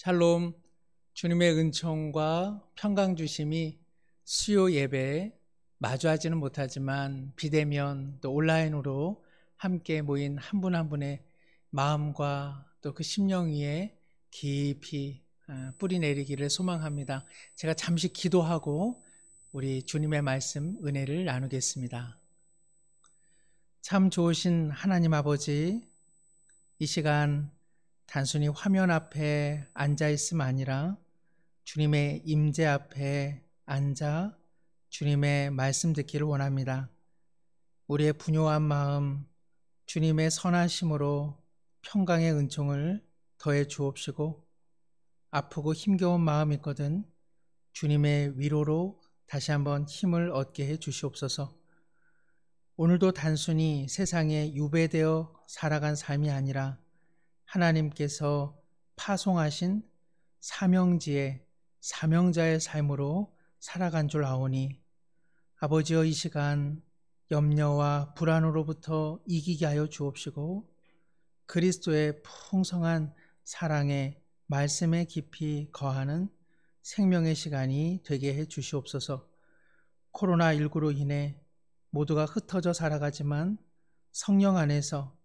샬롬, 주님의 은총과 평강 주심이 수요 예배에 마주하지는 못하지만 비대면 또 온라인으로 함께 모인 한 분 한 분의 마음과 또 그 심령 위에 깊이 뿌리 내리기를 소망합니다. 제가 잠시 기도하고 우리 주님의 말씀 은혜를 나누겠습니다. 참 좋으신 하나님 아버지, 이 시간 단순히 화면 앞에 앉아 있음 아니라 주님의 임재 앞에 앉아 주님의 말씀 듣기를 원합니다. 우리의 분요한 마음 주님의 선하심으로 평강의 은총을 더해 주옵시고, 아프고 힘겨운 마음 있거든 주님의 위로로 다시 한번 힘을 얻게 해 주시옵소서. 오늘도 단순히 세상에 유배되어 살아간 삶이 아니라 하나님께서 파송하신 사명지의 사명자의 삶으로 살아간 줄 아오니, 아버지여 이 시간 염려와 불안으로부터 이기게 하여 주옵시고, 그리스도의 풍성한 사랑의 말씀에 깊이 거하는 생명의 시간이 되게 해 주시옵소서. 코로나19로 인해 모두가 흩어져 살아가지만 성령 안에서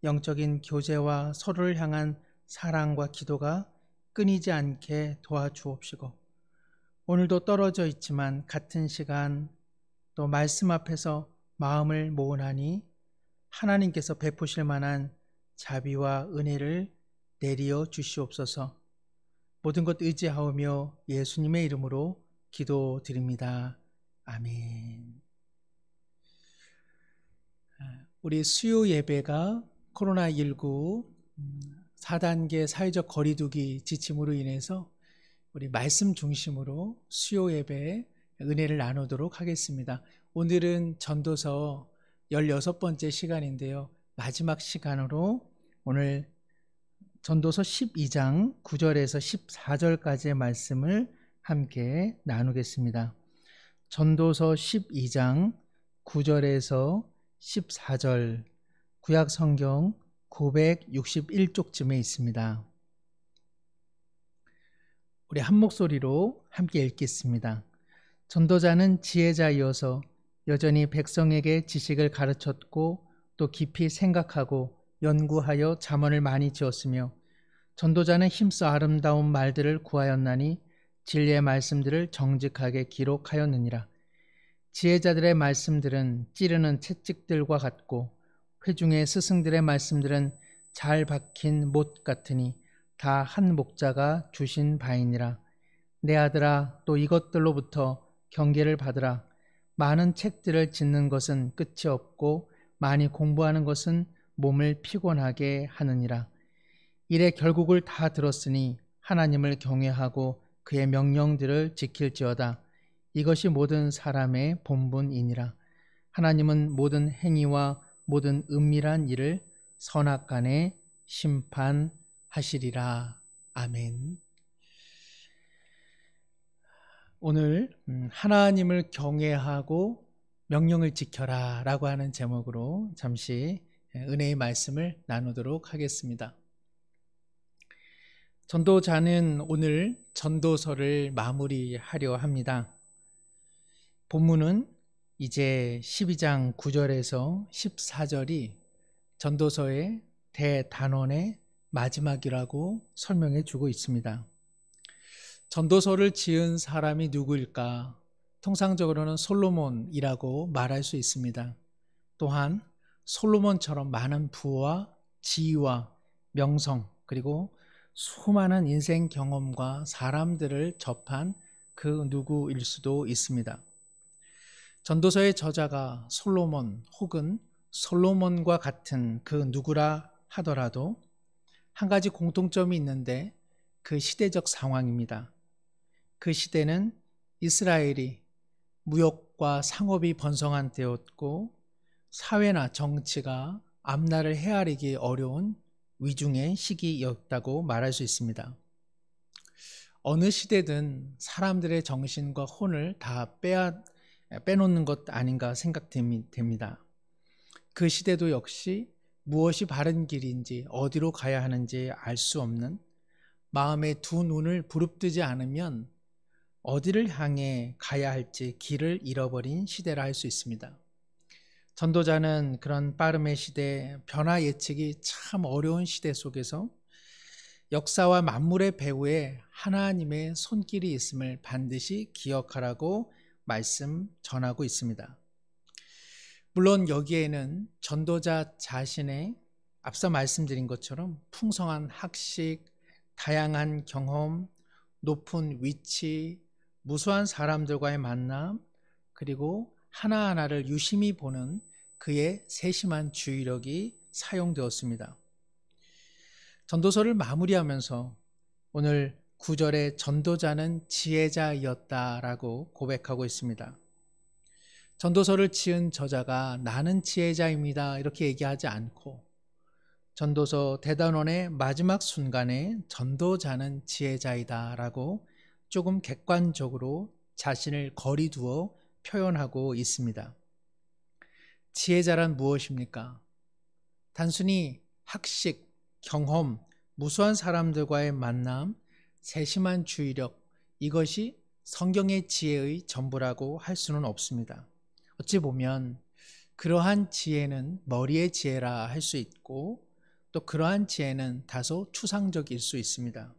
영적인 교제와 서로를 향한 사랑과 기도가 끊이지 않게 도와주옵시고, 오늘도 떨어져 있지만 같은 시간 또 말씀 앞에서 마음을 모으나니 하나님께서 베푸실 만한 자비와 은혜를 내리어 주시옵소서. 모든 것 의지하오며 예수님의 이름으로 기도드립니다. 아멘. 우리 수요 예배가 코로나19 4단계 사회적 거리두기 지침으로 인해서 우리 말씀 중심으로 수요 예배에 은혜를 나누도록 하겠습니다. 오늘은 전도서 16번째 시간인데요. 마지막 시간으로 오늘 전도서 12장 9절에서 14절까지의 말씀을 함께 나누겠습니다. 전도서 12장 9절에서 14절, 구약 성경 961쪽쯤에 있습니다. 우리 한 목소리로 함께 읽겠습니다. 전도자는 지혜자이어서 여전히 백성에게 지식을 가르쳤고 또 깊이 생각하고 연구하여 잠언을 많이 지었으며, 전도자는 힘써 아름다운 말들을 구하였나니 진리의 말씀들을 정직하게 기록하였느니라. 지혜자들의 말씀들은 찌르는 채찍들과 같고 회중의 스승들의 말씀들은 잘 박힌 못 같으니 다 한 목자가 주신 바이니라. 내 아들아, 또 이것들로부터 경계를 받으라. 많은 책들을 짓는 것은 끝이 없고 많이 공부하는 것은 몸을 피곤하게 하느니라. 이래 결국을 다 들었으니 하나님을 경외하고 그의 명령들을 지킬지어다. 이것이 모든 사람의 본분이니라. 하나님은 모든 행위와 모든 은밀한 일을 선악간에 심판하시리라. 아멘. 오늘 하나님을 경외하고 명령을 지켜라 라고 하는 제목으로 잠시 은혜의 말씀을 나누도록 하겠습니다. 전도자는 오늘 전도서를 마무리하려 합니다. 본문은 이제 12장 9절에서 14절이 전도서의 대단원의 마지막이라고 설명해 주고 있습니다. 전도서를 지은 사람이 누구일까? 통상적으로는 솔로몬이라고 말할 수 있습니다. 또한 솔로몬처럼 많은 부와 지위와 명성, 그리고 수많은 인생 경험과 사람들을 접한 그 누구일 수도 있습니다. 전도서의 저자가 솔로몬 혹은 솔로몬과 같은 그 누구라 하더라도 한 가지 공통점이 있는데 그 시대적 상황입니다. 그 시대는 이스라엘이 무역과 상업이 번성한 때였고 사회나 정치가 앞날을 헤아리기 어려운 위중의 시기였다고 말할 수 있습니다. 어느 시대든 사람들의 정신과 혼을 다 빼놓는 것 아닌가 생각됩니다. 그 시대도 역시 무엇이 바른 길인지 어디로 가야 하는지 알 수 없는 마음의 두 눈을 부릅뜨지 않으면 어디를 향해 가야 할지 길을 잃어버린 시대라 할 수 있습니다. 전도자는 그런 빠름의 시대, 변화 예측이 참 어려운 시대 속에서 역사와 만물의 배후에 하나님의 손길이 있음을 반드시 기억하라고 말씀 전하고 있습니다. 물론 여기에는 전도자 자신의 앞서 말씀드린 것처럼 풍성한 학식, 다양한 경험, 높은 위치, 무수한 사람들과의 만남, 그리고 하나하나를 유심히 보는 그의 세심한 주의력이 사용되었습니다. 전도서를 마무리하면서 오늘 9절에 전도자는 지혜자였다라고 고백하고 있습니다. 전도서를 지은 저자가 나는 지혜자입니다 이렇게 얘기하지 않고 전도서 대단원의 마지막 순간에 전도자는 지혜자이다 라고 조금 객관적으로 자신을 거리두어 표현하고 있습니다. 지혜자란 무엇입니까? 단순히 학식, 경험, 무수한 사람들과의 만남, 세심한 주의력, 이것이 성경의 지혜의 전부라고 할 수는 없습니다. 어찌 보면 그러한 지혜는 머리의 지혜라 할 수 있고 또 그러한 지혜는 다소 추상적일 수 있습니다.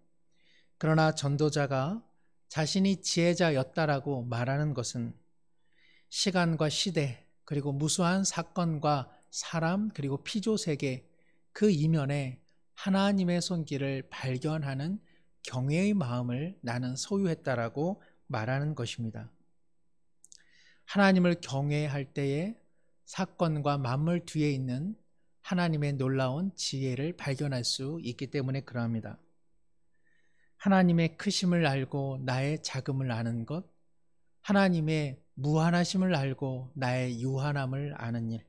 그러나 전도자가 자신이 지혜자였다라고 말하는 것은 시간과 시대 그리고 무수한 사건과 사람 그리고 피조세계 그 이면에 하나님의 손길을 발견하는 경외의 마음을 나는 소유했다라고 말하는 것입니다. 하나님을 경외할 때에 사건과 만물 뒤에 있는 하나님의 놀라운 지혜를 발견할 수 있기 때문에 그러합니다. 하나님의 크심을 알고 나의 작음을 아는 것, 하나님의 무한하심을 알고 나의 유한함을 아는 일,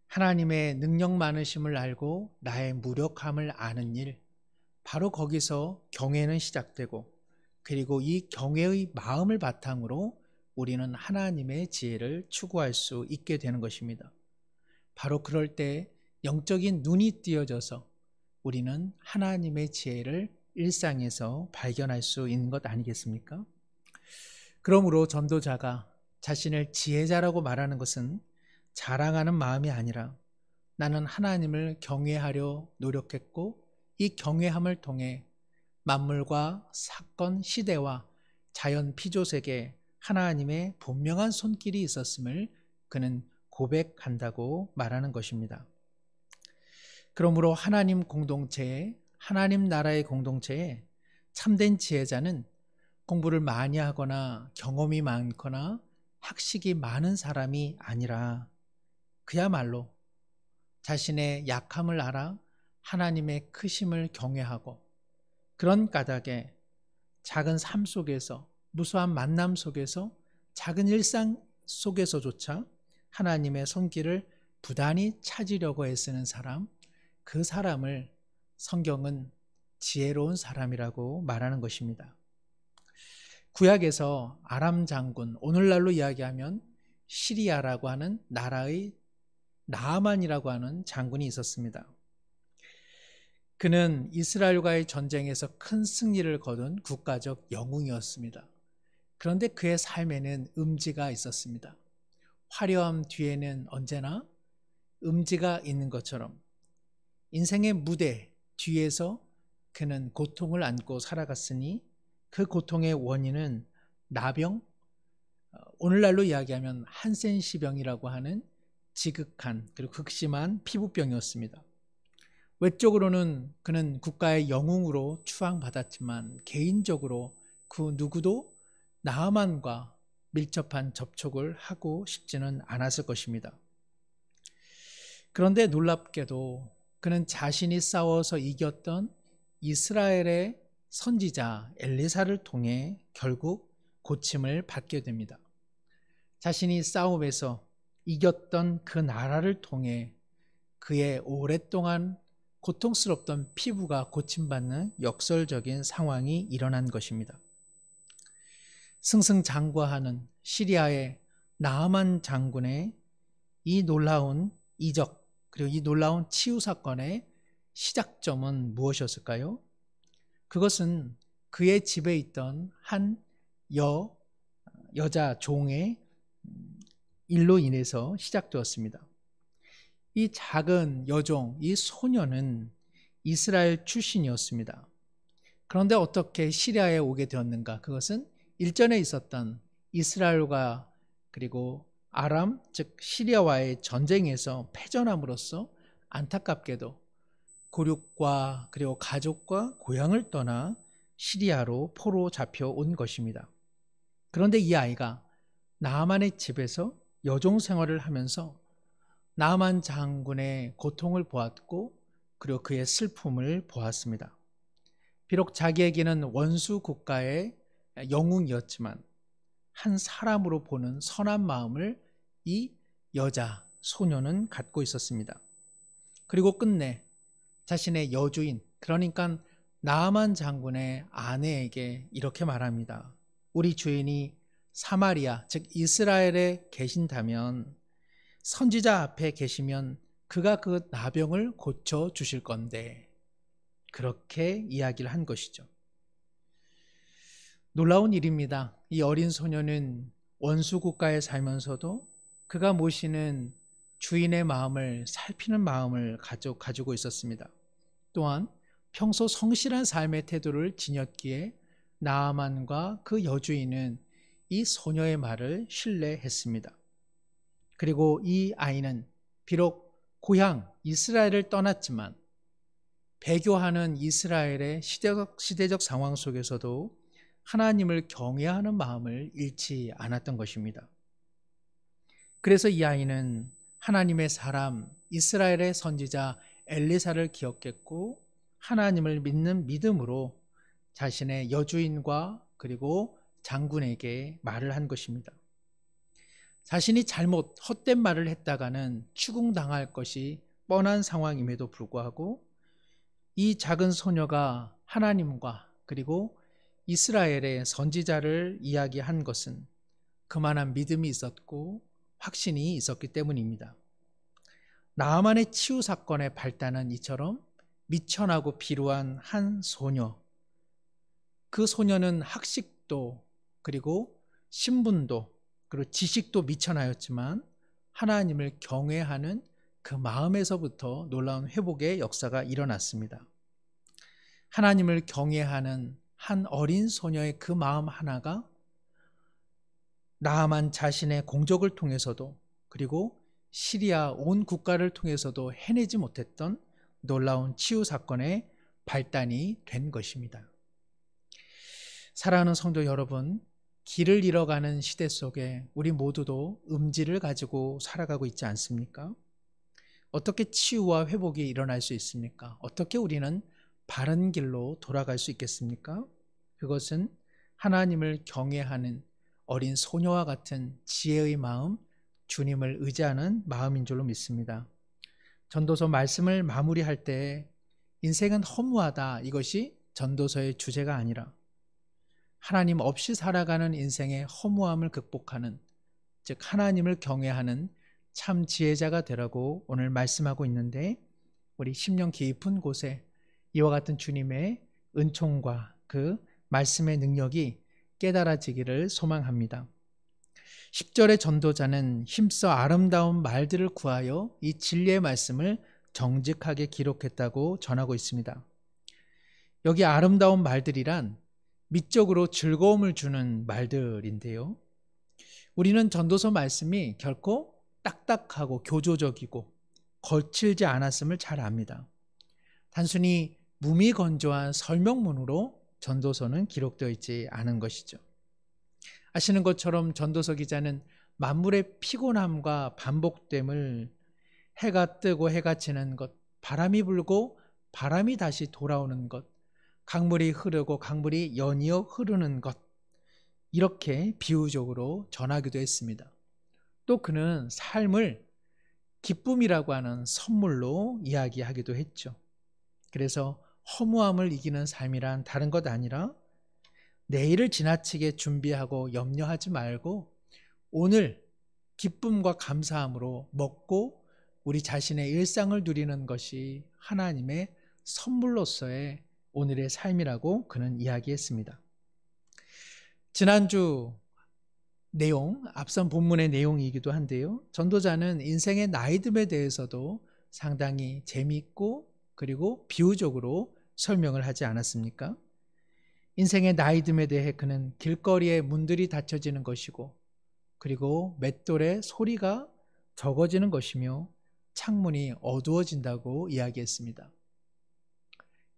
하나님의 능력 많으심을 알고 나의 무력함을 아는 일, 바로 거기서 경외는 시작되고 그리고 이 경외의 마음을 바탕으로 우리는 하나님의 지혜를 추구할 수 있게 되는 것입니다. 바로 그럴 때 영적인 눈이 띄어져서 우리는 하나님의 지혜를 일상에서 발견할 수 있는 것 아니겠습니까? 그러므로 전도자가 자신을 지혜자라고 말하는 것은 자랑하는 마음이 아니라 나는 하나님을 경외하려 노력했고 이 경외함을 통해 만물과 사건, 시대와 자연 피조세계에 하나님의 분명한 손길이 있었음을 그는 고백한다고 말하는 것입니다. 그러므로 하나님 공동체에, 하나님 나라의 공동체에 참된 지혜자는 공부를 많이 하거나 경험이 많거나 학식이 많은 사람이 아니라 그야말로 자신의 약함을 알아 하나님의 크심을 경외하고 그런 까닭에 작은 삶 속에서 무수한 만남 속에서 작은 일상 속에서조차 하나님의 손길을 부단히 찾으려고 애쓰는 사람, 그 사람을 성경은 지혜로운 사람이라고 말하는 것입니다. 구약에서 아람 장군, 오늘날로 이야기하면 시리아라고 하는 나라의 나아만이라고 하는 장군이 있었습니다. 그는 이스라엘과의 전쟁에서 큰 승리를 거둔 국가적 영웅이었습니다. 그런데 그의 삶에는 음지가 있었습니다. 화려함 뒤에는 언제나 음지가 있는 것처럼 인생의 무대 뒤에서 그는 고통을 안고 살아갔으니 그 고통의 원인은 나병, 오늘날로 이야기하면 한센시병이라고 하는 지극한 그리고 극심한 피부병이었습니다. 외적으로는 그는 국가의 영웅으로 추앙받았지만 개인적으로 그 누구도 나아만과 밀접한 접촉을 하고 싶지는 않았을 것입니다. 그런데 놀랍게도 그는 자신이 싸워서 이겼던 이스라엘의 선지자 엘리사를 통해 결국 고침을 받게 됩니다. 자신이 싸움에서 이겼던 그 나라를 통해 그의 오랫동안 고통스럽던 피부가 고침받는 역설적인 상황이 일어난 것입니다. 승승장구하는 시리아의 나아만 장군의 이 놀라운 이적 그리고 이 놀라운 치유 사건의 시작점은 무엇이었을까요? 그것은 그의 집에 있던 한 여자 종의 일로 인해서 시작되었습니다. 이 작은 여종, 이 소녀는 이스라엘 출신이었습니다. 그런데 어떻게 시리아에 오게 되었는가? 그것은 일전에 있었던 이스라엘과 그리고 아람, 즉 시리아와의 전쟁에서 패전함으로써 안타깝게도 고륙과 그리고 가족과 고향을 떠나 시리아로 포로 잡혀온 것입니다. 그런데 이 아이가 나아만의 집에서 여종 생활을 하면서 나아만 장군의 고통을 보았고 그리고 그의 슬픔을 보았습니다. 비록 자기에게는 원수 국가의 영웅이었지만 한 사람으로 보는 선한 마음을 이 여자, 소녀는 갖고 있었습니다. 그리고 끝내 자신의 여주인, 그러니까 나아만 장군의 아내에게 이렇게 말합니다. 우리 주인이 사마리아, 즉 이스라엘에 계신다면 선지자 앞에 계시면 그가 그 나병을 고쳐 주실 건데, 그렇게 이야기를 한 것이죠. 놀라운 일입니다. 이 어린 소녀는 원수 국가에 살면서도 그가 모시는 주인의 마음을 살피는 마음을 가지고 있었습니다. 또한 평소 성실한 삶의 태도를 지녔기에 나아만과 그 여주인은 이 소녀의 말을 신뢰했습니다. 그리고 이 아이는 비록 고향 이스라엘을 떠났지만 배교하는 이스라엘의 시대적 상황 속에서도 하나님을 경외하는 마음을 잃지 않았던 것입니다. 그래서 이 아이는 하나님의 사람, 이스라엘의 선지자 엘리사를 기억했고 하나님을 믿는 믿음으로 자신의 여주인과 그리고 장군에게 말을 한 것입니다. 자신이 잘못 헛된 말을 했다가는 추궁당할 것이 뻔한 상황임에도 불구하고 이 작은 소녀가 하나님과 그리고 이스라엘의 선지자를 이야기한 것은 그만한 믿음이 있었고 확신이 있었기 때문입니다. 나아만의 치유 사건의 발단은 이처럼 미천하고 비루한 한 소녀, 그 소녀는 학식도 그리고 신분도 그리고 지식도 미천하였지만 하나님을 경외하는 그 마음에서부터 놀라운 회복의 역사가 일어났습니다. 하나님을 경외하는 한 어린 소녀의 그 마음 하나가 나아만 자신의 공적을 통해서도 그리고 시리아 온 국가를 통해서도 해내지 못했던 놀라운 치유 사건의 발단이 된 것입니다. 사랑하는 성도 여러분, 길을 잃어가는 시대 속에 우리 모두도 음지를 가지고 살아가고 있지 않습니까? 어떻게 치유와 회복이 일어날 수 있습니까? 어떻게 우리는 바른 길로 돌아갈 수 있겠습니까? 그것은 하나님을 경외하는 어린 소녀와 같은 지혜의 마음, 주님을 의지하는 마음인 줄로 믿습니다. 전도서 말씀을 마무리할 때 인생은 허무하다, 이것이 전도서의 주제가 아니라 하나님 없이 살아가는 인생의 허무함을 극복하는, 즉 하나님을 경외하는 참 지혜자가 되라고 오늘 말씀하고 있는데, 우리 심령 깊은 곳에 이와 같은 주님의 은총과 그 말씀의 능력이 깨달아지기를 소망합니다. 10절의 전도자는 힘써 아름다운 말들을 구하여 이 진리의 말씀을 정직하게 기록했다고 전하고 있습니다. 여기 아름다운 말들이란 미적으로 즐거움을 주는 말들인데요. 우리는 전도서 말씀이 결코 딱딱하고 교조적이고 거칠지 않았음을 잘 압니다. 단순히 무미건조한 설명문으로 전도서는 기록되어 있지 않은 것이죠. 아시는 것처럼 전도서 기자는 만물의 피곤함과 반복됨을, 해가 뜨고 해가 지는 것, 바람이 불고 바람이 다시 돌아오는 것, 강물이 흐르고 강물이 연이어 흐르는 것, 이렇게 비유적으로 전하기도 했습니다. 또 그는 삶을 기쁨이라고 하는 선물로 이야기하기도 했죠. 그래서 허무함을 이기는 삶이란 다른 것 아니라 내일을 지나치게 준비하고 염려하지 말고 오늘 기쁨과 감사함으로 먹고 우리 자신의 일상을 누리는 것이 하나님의 선물로서의 오늘의 삶이라고 그는 이야기했습니다. 지난주 내용, 앞선 본문의 내용이기도 한데요. 전도자는 인생의 나이듦에 대해서도 상당히 재미있고 그리고 비유적으로 설명을 하지 않았습니까? 인생의 나이듦에 대해 그는 길거리에 문들이 닫혀지는 것이고 그리고 맷돌의 소리가 적어지는 것이며 창문이 어두워진다고 이야기했습니다.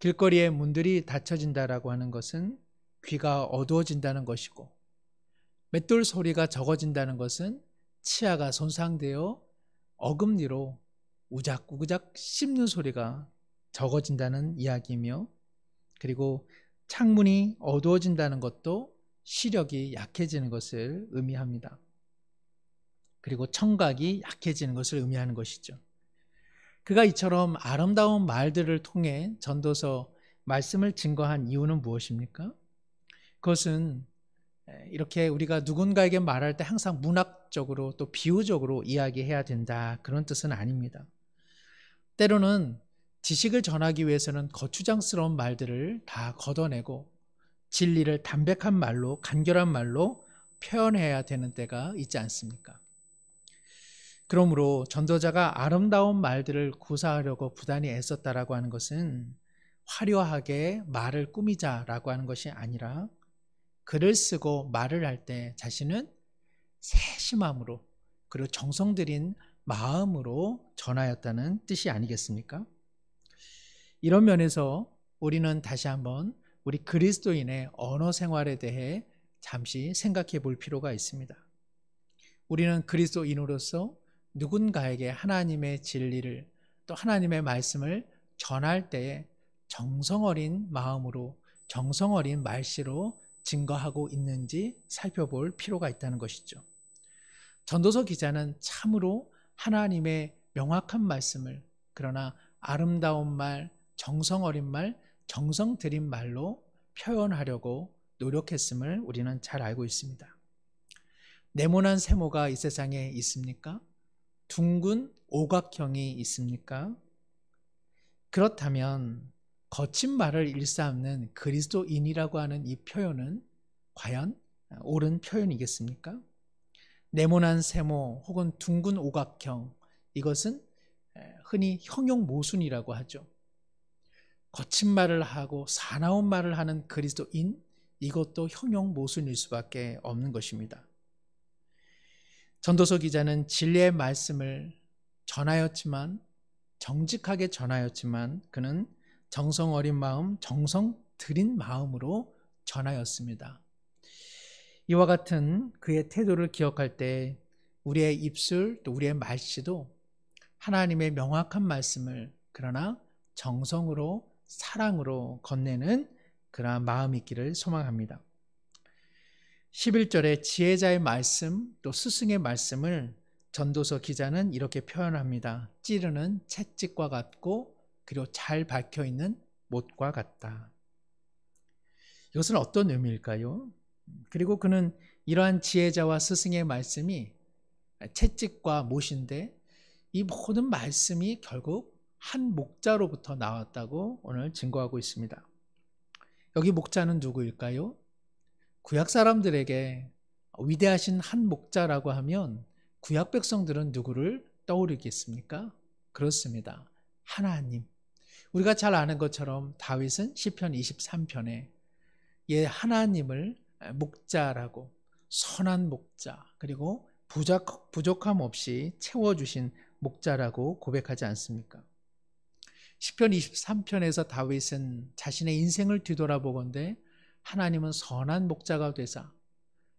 길거리에 문들이 닫혀진다라고 하는 것은 귀가 어두워진다는 것이고 맷돌 소리가 적어진다는 것은 치아가 손상되어 어금니로 우작우작 씹는 소리가 적어진다는 이야기이며 그리고 창문이 어두워진다는 것도 시력이 약해지는 것을 의미합니다. 그리고 청각이 약해지는 것을 의미하는 것이죠. 그가 이처럼 아름다운 말들을 통해 전도서 말씀을 증거한 이유는 무엇입니까? 그것은 이렇게 우리가 누군가에게 말할 때 항상 문학적으로 또 비유적으로 이야기해야 된다, 그런 뜻은 아닙니다. 때로는 지식을 전하기 위해서는 거추장스러운 말들을 다 걷어내고 진리를 담백한 말로, 간결한 말로 표현해야 되는 때가 있지 않습니까? 그러므로 전도자가 아름다운 말들을 구사하려고 부단히 애썼다라고 하는 것은 화려하게 말을 꾸미자라고 하는 것이 아니라 글을 쓰고 말을 할 때 자신은 세심함으로 그리고 정성 들인 마음으로 전하였다는 뜻이 아니겠습니까? 이런 면에서 우리는 다시 한번 우리 그리스도인의 언어 생활에 대해 잠시 생각해 볼 필요가 있습니다. 우리는 그리스도인으로서 누군가에게 하나님의 진리를 또 하나님의 말씀을 전할 때에 정성 어린 마음으로 정성 어린 말씨로 증거하고 있는지 살펴볼 필요가 있다는 것이죠. 전도서 기자는 참으로 하나님의 명확한 말씀을 그러나 아름다운 말, 정성 어린 말, 정성 들인 말로 표현하려고 노력했음을 우리는 잘 알고 있습니다. 네모난 세모가 이 세상에 있습니까? 둥근 오각형이 있습니까? 그렇다면 거친 말을 일삼는 그리스도인이라고 하는 이 표현은 과연 옳은 표현이겠습니까? 네모난 세모 혹은 둥근 오각형, 이것은 흔히 형용모순이라고 하죠. 거친 말을 하고 사나운 말을 하는 그리스도인, 이것도 형용모순일 수밖에 없는 것입니다. 전도서 기자는 진리의 말씀을 전하였지만, 정직하게 전하였지만 그는 정성 어린 마음, 정성 들인 마음으로 전하였습니다. 이와 같은 그의 태도를 기억할 때 우리의 입술 또 우리의 말씨도 하나님의 명확한 말씀을 그러나 정성으로 사랑으로 건네는 그러한 마음이 있기를 소망합니다. 11절에 지혜자의 말씀 또 스승의 말씀을 전도서 기자는 이렇게 표현합니다. 찌르는 채찍과 같고 그리고 잘 박혀있는 못과 같다. 이것은 어떤 의미일까요? 그리고 그는 이러한 지혜자와 스승의 말씀이 채찍과 못인데 이 모든 말씀이 결국 한 목자로부터 나왔다고 오늘 증거하고 있습니다. 여기 목자는 누구일까요? 구약 사람들에게 위대하신 한 목자라고 하면 구약 백성들은 누구를 떠오르겠습니까? 그렇습니다. 하나님. 우리가 잘 아는 것처럼 다윗은 시편 23편에 하나님을 목자라고, 선한 목자, 그리고 부족함 없이 채워주신 목자라고 고백하지 않습니까? 시편 23편에서 다윗은 자신의 인생을 뒤돌아보건대 하나님은 선한 목자가 되사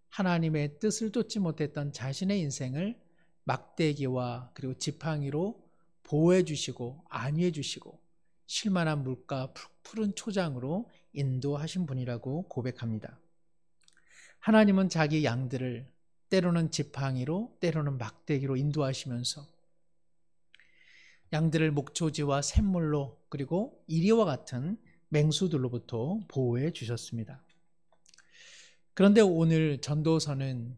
하나님의 뜻을 쫓지 못했던 자신의 인생을 막대기와 그리고 지팡이로 보호해 주시고 안위해 주시고 쉴만한 물가 푸른 초장으로 인도하신 분이라고 고백합니다. 하나님은 자기 양들을 때로는 지팡이로 때로는 막대기로 인도하시면서 양들을 목초지와 샘물로 그리고 이리와 같은 맹수들로부터 보호해 주셨습니다. 그런데 오늘 전도서는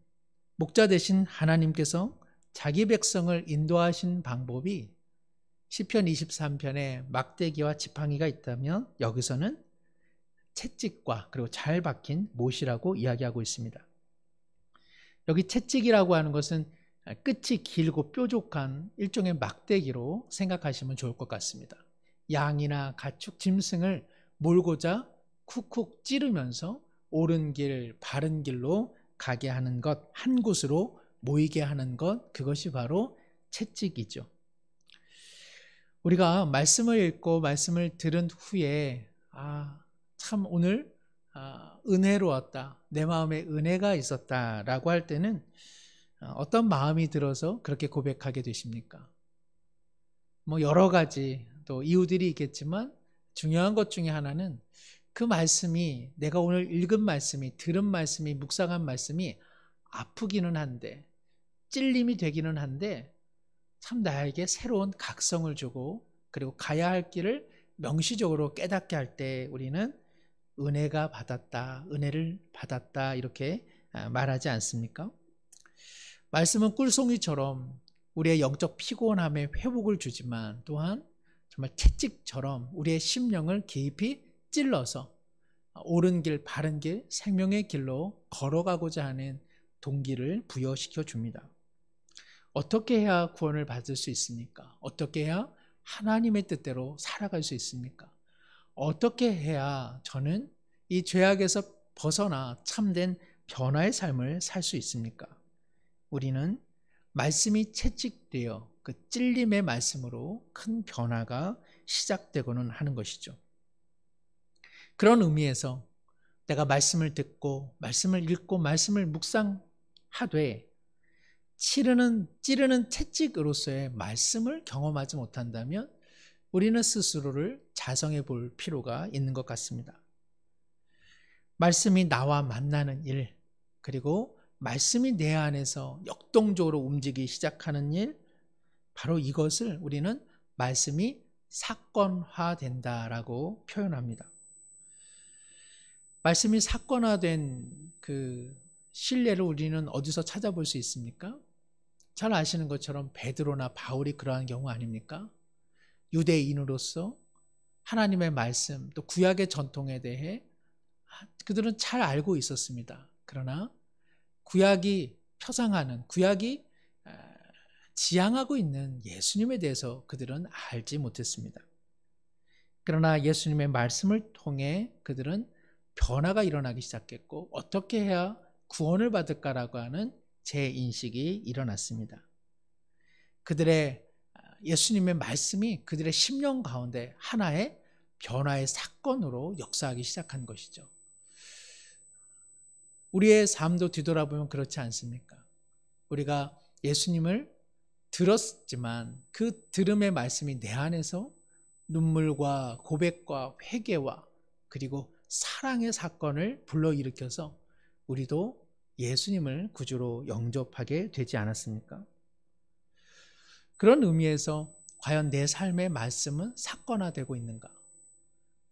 목자 되신 하나님께서 자기 백성을 인도하신 방법이 시편 23편에 막대기와 지팡이가 있다면 여기서는 채찍과 그리고 잘 박힌 못이라고 이야기하고 있습니다. 여기 채찍이라고 하는 것은 끝이 길고 뾰족한 일종의 막대기로 생각하시면 좋을 것 같습니다. 양이나 가축, 짐승을 몰고자 쿡쿡 찌르면서 옳은 길, 바른 길로 가게 하는 것, 한 곳으로 모이게 하는 것, 그것이 바로 채찍이죠. 우리가 말씀을 읽고 말씀을 들은 후에 참 오늘 은혜로웠다, 내 마음에 은혜가 있었다라고 할 때는 어떤 마음이 들어서 그렇게 고백하게 되십니까? 뭐 여러 가지 또 이유들이 있겠지만 중요한 것 중에 하나는 그 말씀이, 내가 오늘 읽은 말씀이, 들은 말씀이, 묵상한 말씀이 아프기는 한데, 찔림이 되기는 한데 참 나에게 새로운 각성을 주고 그리고 가야 할 길을 명시적으로 깨닫게 할 때 우리는 은혜가 받았다, 은혜를 받았다 이렇게 말하지 않습니까? 말씀은 꿀송이처럼 우리의 영적 피곤함에 회복을 주지만 또한 정말 채찍처럼 우리의 심령을 깊이 찔러서 옳은 길, 바른 길, 생명의 길로 걸어가고자 하는 동기를 부여시켜 줍니다. 어떻게 해야 구원을 받을 수 있습니까? 어떻게 해야 하나님의 뜻대로 살아갈 수 있습니까? 어떻게 해야 저는 이 죄악에서 벗어나 참된 변화의 삶을 살 수 있습니까? 우리는 말씀이 채찍되어 그 찔림의 말씀으로 큰 변화가 시작되고는 하는 것이죠. 그런 의미에서 내가 말씀을 듣고 말씀을 읽고 말씀을 묵상하되 찌르는 채찍으로서의 말씀을 경험하지 못한다면 우리는 스스로를 자성해 볼 필요가 있는 것 같습니다. 말씀이 나와 만나는 일, 그리고 말씀이 내 안에서 역동적으로 움직이기 시작하는 일, 바로 이것을 우리는 말씀이 사건화된다라고 표현합니다. 말씀이 사건화된 그 신뢰를 우리는 어디서 찾아볼 수 있습니까? 잘 아시는 것처럼 베드로나 바울이 그러한 경우 아닙니까? 유대인으로서 하나님의 말씀, 또 구약의 전통에 대해 그들은 잘 알고 있었습니다. 그러나 구약이 표상하는, 구약이 지향하고 있는 예수님에 대해서 그들은 알지 못했습니다. 그러나 예수님의 말씀을 통해 그들은 변화가 일어나기 시작했고, 어떻게 해야 구원을 받을까라고 하는 재인식이 일어났습니다. 그들의 예수님의 말씀이 그들의 심령 가운데 하나의 변화의 사건으로 역사하기 시작한 것이죠. 우리의 삶도 뒤돌아보면 그렇지 않습니까? 우리가 예수님을 들었지만 그 들음의 말씀이 내 안에서 눈물과 고백과 회개와 그리고 사랑의 사건을 불러일으켜서 우리도 예수님을 구주로 영접하게 되지 않았습니까? 그런 의미에서 과연 내 삶의 말씀은 사건화되고 있는가?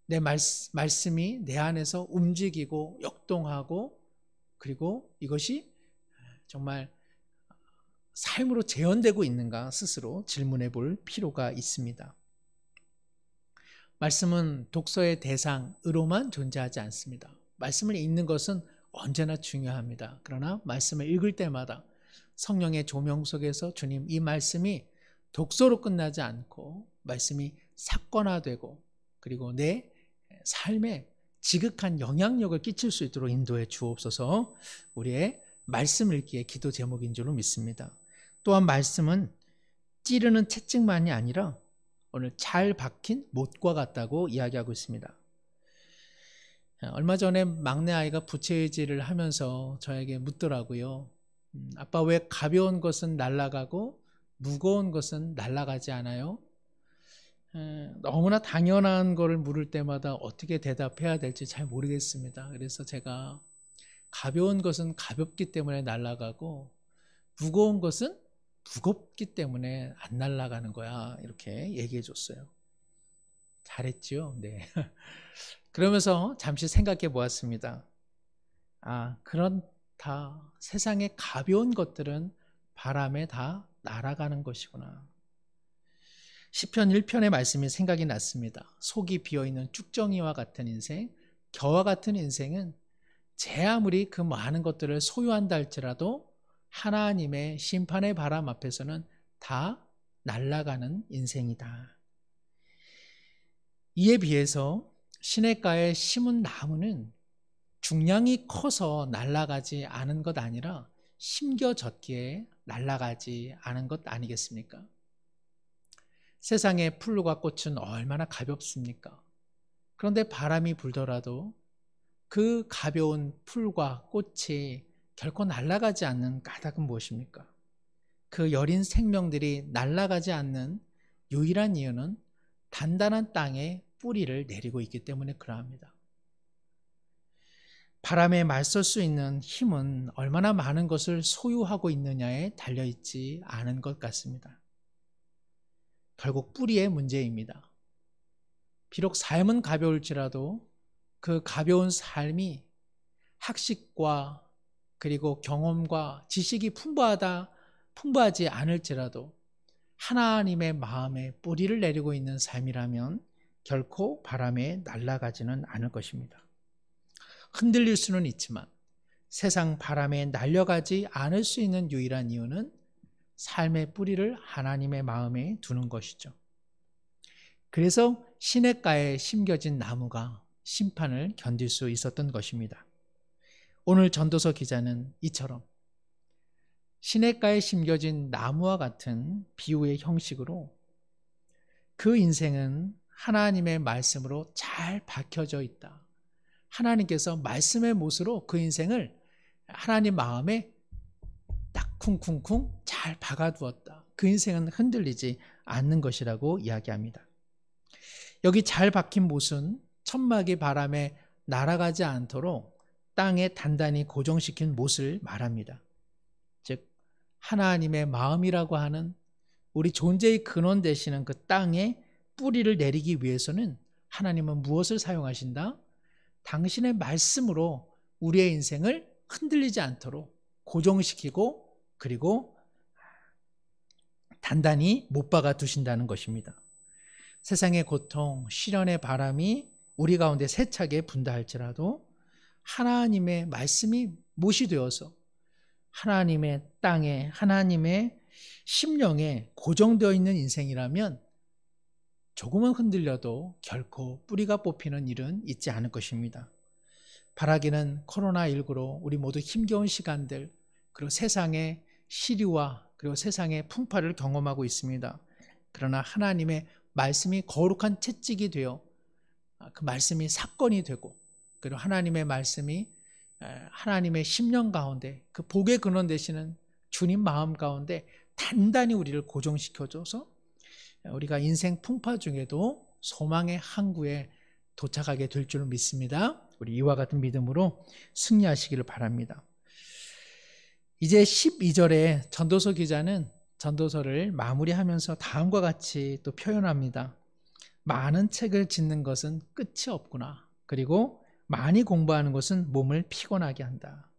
내 말씀이 내 안에서 움직이고 역동하고 그리고 이것이 정말 삶으로 재현되고 있는가 스스로 질문해 볼 필요가 있습니다. 말씀은 독서의 대상으로만 존재하지 않습니다. 말씀을 읽는 것은 언제나 중요합니다. 그러나 말씀을 읽을 때마다 성령의 조명 속에서 주님, 이 말씀이 독서로 끝나지 않고 말씀이 사건화되고 그리고 내 삶에 지극한 영향력을 끼칠 수 있도록 인도해 주옵소서. 우리의 말씀 읽기의 기도 제목인 줄로 믿습니다. 또한 말씀은 찌르는 채찍만이 아니라 오늘 잘 박힌 못과 같다고 이야기하고 있습니다. 얼마 전에 막내 아이가 부채질을 하면서 저에게 묻더라고요. 아빠, 왜 가벼운 것은 날아가고 무거운 것은 날아가지 않아요? 너무나 당연한 거를 물을 때마다 어떻게 대답해야 될지 잘 모르겠습니다. 그래서 제가 가벼운 것은 가볍기 때문에 날아가고 무거운 것은 무겁기 때문에 안 날아가는 거야, 이렇게 얘기해 줬어요. 잘했죠? 네. 그러면서 잠시 생각해 보았습니다. 그렇다. 세상의 가벼운 것들은 바람에 다 날아가는 것이구나. 시편 1편의 말씀이 생각이 났습니다. 속이 비어있는 쭉정이와 같은 인생, 겨와 같은 인생은 제 아무리 그 많은 것들을 소유한다 할지라도 하나님의 심판의 바람 앞에서는 다 날아가는 인생이다. 이에 비해서 시냇가에 심은 나무는 중량이 커서 날아가지 않은 것 아니라 심겨졌기에 날아가지 않은 것 아니겠습니까? 세상의 풀과 꽃은 얼마나 가볍습니까? 그런데 바람이 불더라도 그 가벼운 풀과 꽃이 결코 날아가지 않는 까닭은 무엇입니까? 그 여린 생명들이 날아가지 않는 유일한 이유는 단단한 땅에 뿌리를 내리고 있기 때문에 그러합니다. 바람에 맞설 수 있는 힘은 얼마나 많은 것을 소유하고 있느냐에 달려있지 않은 것 같습니다. 결국 뿌리의 문제입니다. 비록 삶은 가벼울지라도 그 가벼운 삶이 학식과 그리고 경험과 지식이 풍부하지 않을지라도 하나님의 마음에 뿌리를 내리고 있는 삶이라면 결코 바람에 날아가지는 않을 것입니다. 흔들릴 수는 있지만 세상 바람에 날려가지 않을 수 있는 유일한 이유는 삶의 뿌리를 하나님의 마음에 두는 것이죠. 그래서 시냇가에 심겨진 나무가 심판을 견딜 수 있었던 것입니다. 오늘 전도서 기자는 이처럼 시냇가에 심겨진 나무와 같은 비유의 형식으로 그 인생은 하나님의 말씀으로 잘 박혀져 있다. 하나님께서 말씀의 못으로 그 인생을 하나님 마음에 딱 쿵쿵쿵 잘 박아두었다. 그 인생은 흔들리지 않는 것이라고 이야기합니다. 여기 잘 박힌 못은 천막이 바람에 날아가지 않도록 땅에 단단히 고정시킨 못을 말합니다. 즉 하나님의 마음이라고 하는 우리 존재의 근원 되시는 그 땅에 뿌리를 내리기 위해서는 하나님은 무엇을 사용하신다? 당신의 말씀으로 우리의 인생을 흔들리지 않도록 고정시키고 그리고 단단히 못 박아 두신다는 것입니다. 세상의 고통, 시련의 바람이 우리 가운데 세차게 분다 할지라도 하나님의 말씀이 못이 되어서 하나님의 땅에 하나님의 심령에 고정되어 있는 인생이라면 조금은 흔들려도 결코 뿌리가 뽑히는 일은 있지 않을 것입니다. 바라기는 코로나19로 우리 모두 힘겨운 시간들 그리고 세상의 시류와 그리고 세상의 풍파를 경험하고 있습니다. 그러나 하나님의 말씀이 거룩한 채찍이 되어 그 말씀이 사건이 되고 그리고 하나님의 말씀이 하나님의 심령 가운데 그 복의 근원 되시는 주님 마음 가운데 단단히 우리를 고정시켜줘서 우리가 인생 풍파 중에도 소망의 항구에 도착하게 될 줄 믿습니다. 우리 이와 같은 믿음으로 승리하시기를 바랍니다. 이제 12절에 전도서 기자는 전도서를 마무리하면서 다음과 같이 또 표현합니다. 많은 책을 짓는 것은 끝이 없구나. 그리고 많이 공부하는 것은 몸을 피곤하게 한다.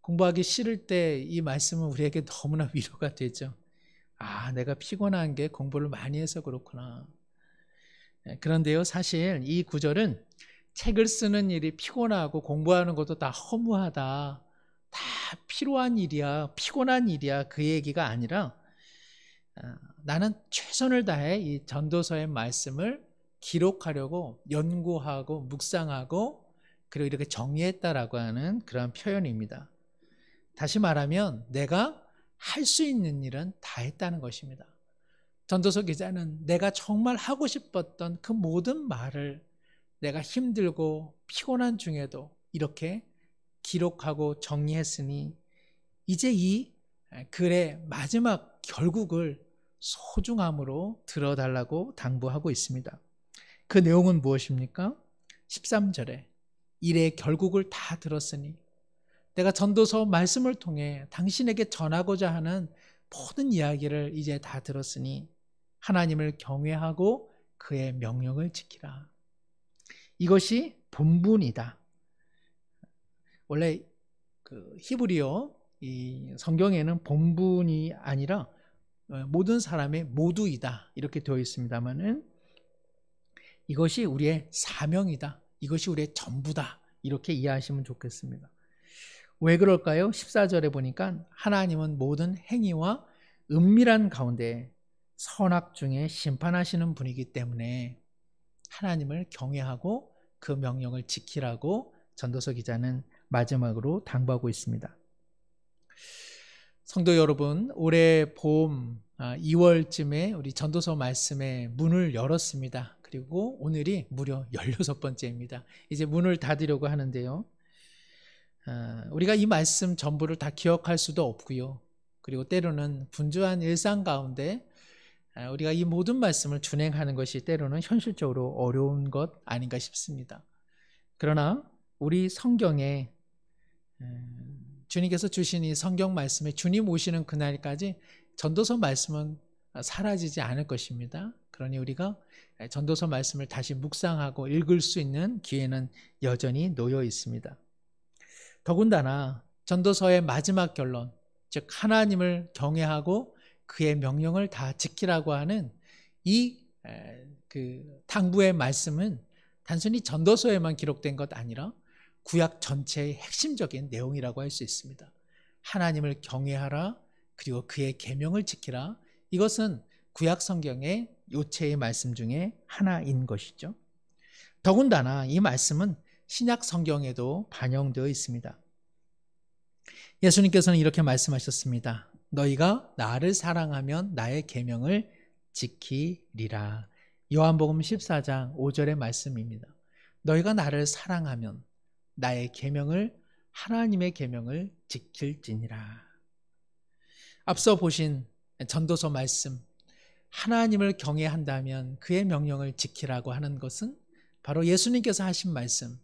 공부하기 싫을 때 이 말씀은 우리에게 너무나 위로가 되죠. 내가 피곤한 게 공부를 많이 해서 그렇구나. 그런데요, 사실 이 구절은 책을 쓰는 일이 피곤하고 공부하는 것도 다 허무하다. 다 필요한 일이야, 피곤한 일이야. 그 얘기가 아니라 나는 최선을 다해 이 전도서의 말씀을 기록하려고 연구하고 묵상하고 그리고 이렇게 정리했다라고 하는 그런 표현입니다. 다시 말하면 내가 할 수 있는 일은 다 했다는 것입니다. 전도서 기자는 내가 정말 하고 싶었던 그 모든 말을 내가 힘들고 피곤한 중에도 이렇게 기록하고 정리했으니 이제 이 글의 마지막 결국을 소중함으로 들어달라고 당부하고 있습니다. 그 내용은 무엇입니까? 13절에 일의 결국을 다 들었으니 내가 전도서 말씀을 통해 당신에게 전하고자 하는 모든 이야기를 이제 다 들었으니 하나님을 경외하고 그의 명령을 지키라. 이것이 본분이다. 원래 그 히브리어 이 성경에는 본분이 아니라 모든 사람의 모두이다 이렇게 되어 있습니다만은 이것이 우리의 사명이다. 이것이 우리의 전부다. 이렇게 이해하시면 좋겠습니다. 왜 그럴까요? 14절에 보니까 하나님은 모든 행위와 은밀한 가운데 선악 중에 심판하시는 분이기 때문에 하나님을 경외하고 그 명령을 지키라고 전도서 기자는 마지막으로 당부하고 있습니다. 성도 여러분, 올해 봄 2월쯤에 우리 전도서 말씀의 문을 열었습니다. 그리고 오늘이 무려 16번째입니다. 이제 문을 닫으려고 하는데요. 우리가 이 말씀 전부를 다 기억할 수도 없고요. 그리고 때로는 분주한 일상 가운데 우리가 이 모든 말씀을 준행하는 것이 때로는 현실적으로 어려운 것 아닌가 싶습니다. 그러나 우리 성경에 주님께서 주신 이 성경 말씀에 주님 오시는 그날까지 전도서 말씀은 사라지지 않을 것입니다. 그러니 우리가 전도서 말씀을 다시 묵상하고 읽을 수 있는 기회는 여전히 놓여 있습니다. 더군다나 전도서의 마지막 결론, 즉 하나님을 경외하고 그의 명령을 다 지키라고 하는 이 당부의 말씀은 단순히 전도서에만 기록된 것 아니라 구약 전체의 핵심적인 내용이라고 할 수 있습니다. 하나님을 경외하라, 그리고 그의 계명을 지키라. 이것은 구약 성경의 요체의 말씀 중에 하나인 것이죠. 더군다나 이 말씀은 신약 성경에도 반영되어 있습니다. 예수님께서는 이렇게 말씀하셨습니다. 너희가 나를 사랑하면 나의 계명을 지키리라. 요한복음 14장 5절의 말씀입니다. 너희가 나를 사랑하면 나의 계명을, 하나님의 계명을 지킬지니라. 앞서 보신 전도서 말씀, 하나님을 경외한다면 그의 명령을 지키라고 하는 것은 바로 예수님께서 하신 말씀,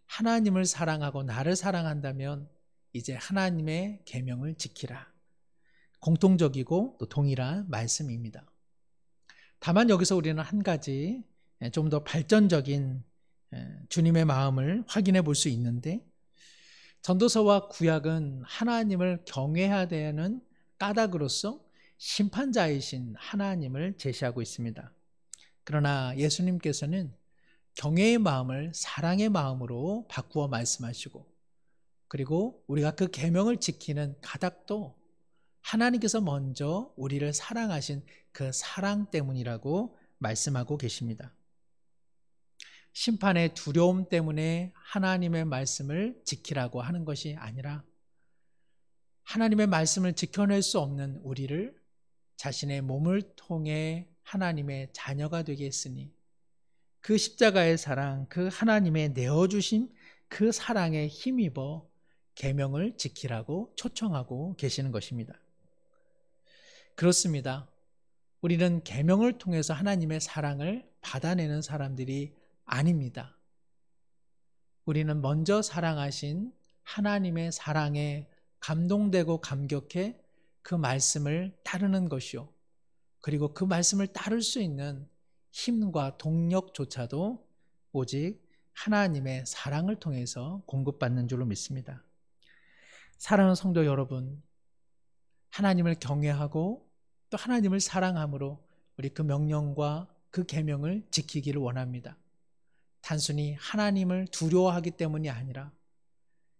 하나님을 사랑하고 나를 사랑한다면 이제 하나님의 계명을 지키라. 공통적이고 또 동일한 말씀입니다. 다만 여기서 우리는 한 가지 좀 더 발전적인 주님의 마음을 확인해 볼 수 있는데, 전도서와 구약은 하나님을 경외해야 되는 까닭으로서 심판자이신 하나님을 제시하고 있습니다. 그러나 예수님께서는 경외의 마음을 사랑의 마음으로 바꾸어 말씀하시고, 그리고 우리가 그 계명을 지키는 까닭도 하나님께서 먼저 우리를 사랑하신 그 사랑 때문이라고 말씀하고 계십니다. 심판의 두려움 때문에 하나님의 말씀을 지키라고 하는 것이 아니라 하나님의 말씀을 지켜낼 수 없는 우리를 자신의 몸을 통해 하나님의 자녀가 되게 했으니 그 십자가의 사랑, 그 하나님의 내어주심, 그 사랑에 힘입어 계명을 지키라고 초청하고 계시는 것입니다. 그렇습니다. 우리는 계명을 통해서 하나님의 사랑을 받아내는 사람들이 아닙니다. 우리는 먼저 사랑하신 하나님의 사랑에 감동되고 감격해 그 말씀을 따르는 것이요, 그리고 그 말씀을 따를 수 있는 힘과 동력조차도 오직 하나님의 사랑을 통해서 공급받는 줄로 믿습니다. 사랑하는 성도 여러분, 하나님을 경외하고 또 하나님을 사랑함으로 우리 그 명령과 그 계명을 지키기를 원합니다. 단순히 하나님을 두려워하기 때문이 아니라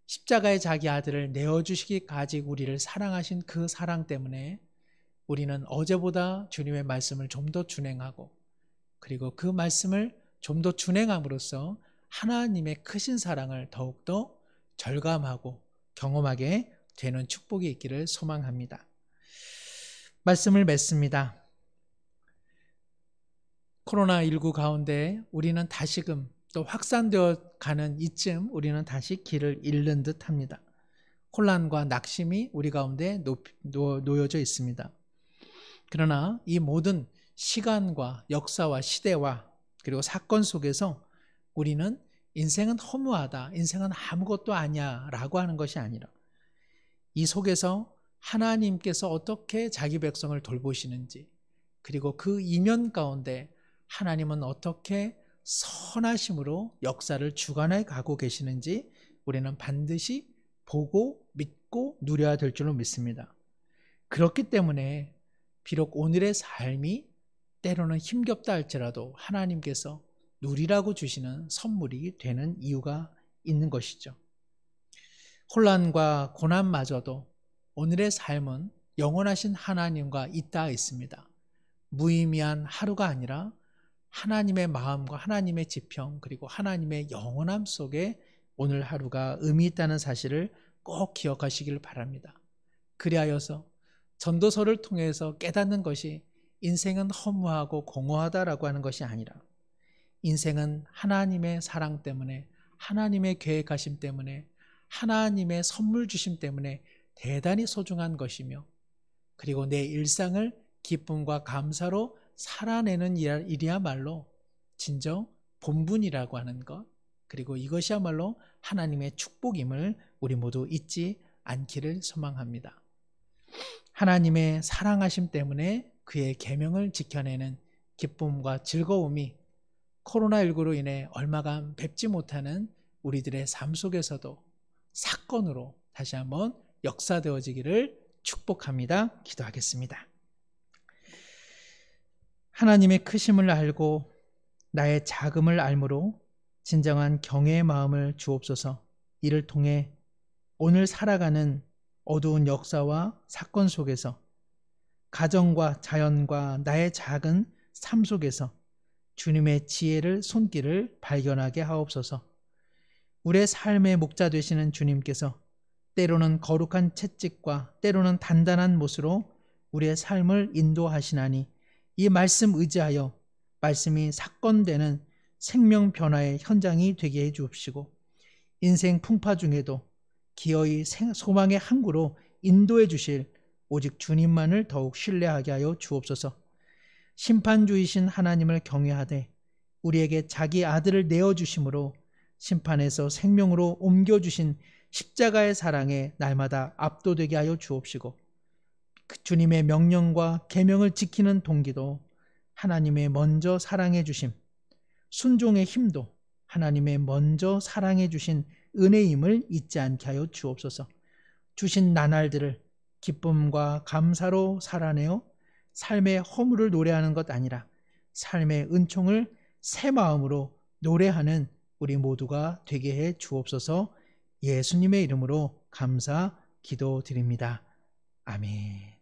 십자가에 자기 아들을 내어주시기까지 우리를 사랑하신 그 사랑 때문에 우리는 어제보다 주님의 말씀을 좀 더 준행하고, 그리고 그 말씀을 좀 더 준행함으로써 하나님의 크신 사랑을 더욱더 절감하고 경험하게 되는 축복이 있기를 소망합니다. 말씀을 맺습니다. 코로나19 가운데 우리는 다시금 또 확산되어 가는 이쯤 우리는 다시 길을 잃는 듯 합니다. 혼란과 낙심이 우리 가운데 놓여져 있습니다. 그러나 이 모든 시간과 역사와 시대와 그리고 사건 속에서 우리는 인생은 허무하다, 인생은 아무것도 아니야 라고 하는 것이 아니라 이 속에서 하나님께서 어떻게 자기 백성을 돌보시는지, 그리고 그 이면 가운데 하나님은 어떻게 선하심으로 역사를 주관해 가고 계시는지 우리는 반드시 보고 믿고 누려야 될 줄로 믿습니다. 그렇기 때문에 비록 오늘의 삶이 때로는 힘겹다 할지라도 하나님께서 누리라고 주시는 선물이 되는 이유가 있는 것이죠. 혼란과 고난마저도 오늘의 삶은 영원하신 하나님과 잇닿아 있습니다. 무의미한 하루가 아니라 하나님의 마음과 하나님의 지평 그리고 하나님의 영원함 속에 오늘 하루가 의미 있다는 사실을 꼭 기억하시길 바랍니다. 그리하여서 전도서를 통해서 깨닫는 것이 인생은 허무하고 공허하다라고 하는 것이 아니라 인생은 하나님의 사랑 때문에 하나님의 계획하심 때문에 하나님의 선물 주심 때문에 대단히 소중한 것이며 그리고 내 일상을 기쁨과 감사로 살아내는 일이야말로 진정 본분이라고 하는 것 그리고 이것이야말로 하나님의 축복임을 우리 모두 잊지 않기를 소망합니다. 하나님의 사랑하심 때문에 그의 계명을 지켜내는 기쁨과 즐거움이 코로나19로 인해 얼마간 뵙지 못하는 우리들의 삶 속에서도 사건으로 다시 한번 역사되어지기를 축복합니다. 기도하겠습니다. 하나님의 크심을 알고 나의 작음을 알므로 진정한 경외의 마음을 주옵소서. 이를 통해 오늘 살아가는 어두운 역사와 사건 속에서 가정과 자연과 나의 작은 삶 속에서 주님의 지혜를 손길을 발견하게 하옵소서. 우리의 삶의 목자 되시는 주님께서 때로는 거룩한 채찍과 때로는 단단한 못으로 우리의 삶을 인도하시나니 이 말씀 의지하여 말씀이 사건되는 생명 변화의 현장이 되게 해 주옵시고 인생 풍파 중에도 기어이 소망의 항구로 인도해 주실 오직 주님만을 더욱 신뢰하게 하여 주옵소서. 심판주이신 하나님을 경외하되 우리에게 자기 아들을 내어주심으로 심판에서 생명으로 옮겨주신 십자가의 사랑에 날마다 압도되게 하여 주옵시고 그 주님의 명령과 계명을 지키는 동기도 하나님의 먼저 사랑해 주심, 순종의 힘도 하나님의 먼저 사랑해 주신 은혜임을 잊지 않게 하여 주옵소서. 주신 나날들을 기쁨과 감사로 살아내어 삶의 허물을 노래하는 것 아니라 삶의 은총을 새 마음으로 노래하는 우리 모두가 되게 해 주옵소서. 예수님의 이름으로 감사 기도드립니다. 아멘.